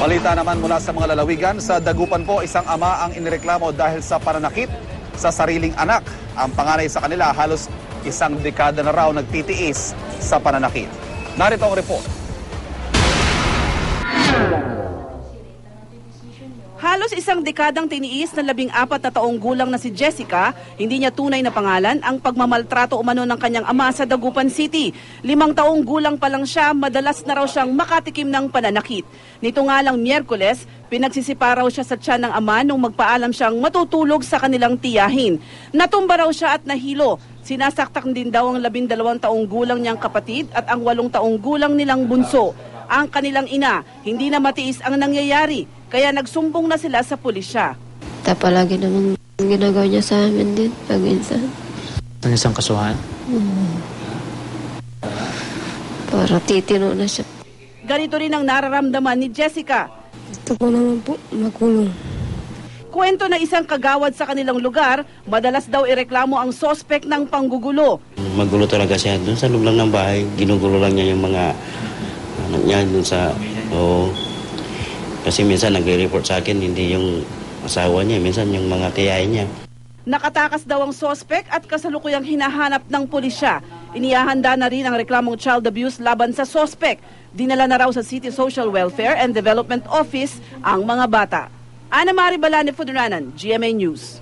Balita naman mula sa mga lalawigan, sa Dagupan po isang ama ang inireklamo dahil sa pananakit sa sariling anak. Ang panganay sa kanila halos isang dekada na raw nagtitiis sa pananakit. Narito ang report. Halos isang dekadang tiniis na 14 na taong gulang na si Jessica, hindi niya tunay na pangalan ang pagmamaltrato umano ng kanyang ama sa Dagupan City. 5 taong gulang pa lang siya, madalas na raw siyang makatikim ng pananakit. Nito nga lang Miyerkules, pinagsisipa raw siya sa tiyan ng ama nung magpaalam siyang matutulog sa kanilang tiyahin. Natumba raw siya at nahilo. Sinasaktak din daw ang 12 taong gulang niyang kapatid at ang 8 taong gulang nilang bunso. Ang kanilang ina, hindi na matiis ang nangyayari, kaya nagsumbong na sila sa pulisya. Palagi naman ginagawa niya sa amin din, pag minsan. Ang isang kasuhan? Para titino na siya. Ganito rin ang nararamdaman ni Jessica. Gusto ko naman po makulong. Kwento na isang kagawad sa kanilang lugar, madalas daw ireklamo ang sospek ng panggugulo. Magulo talaga siya. Doon sa loob lang ng bahay, ginugulo lang niya yung mga anak niya doon sa... Kasi minsan nagre-report sa akin, hindi yung asawa niya, minsan yung mga tiyahin niya. Nakatakas daw ang sospek at kasalukuyang hinahanap ng pulisya. Inihahanda na rin ang reklamong child abuse laban sa sospek. Dinala na raw sa City Social Welfare and Development Office ang mga bata. Ana Mari Balane, Fudranan, GMA News.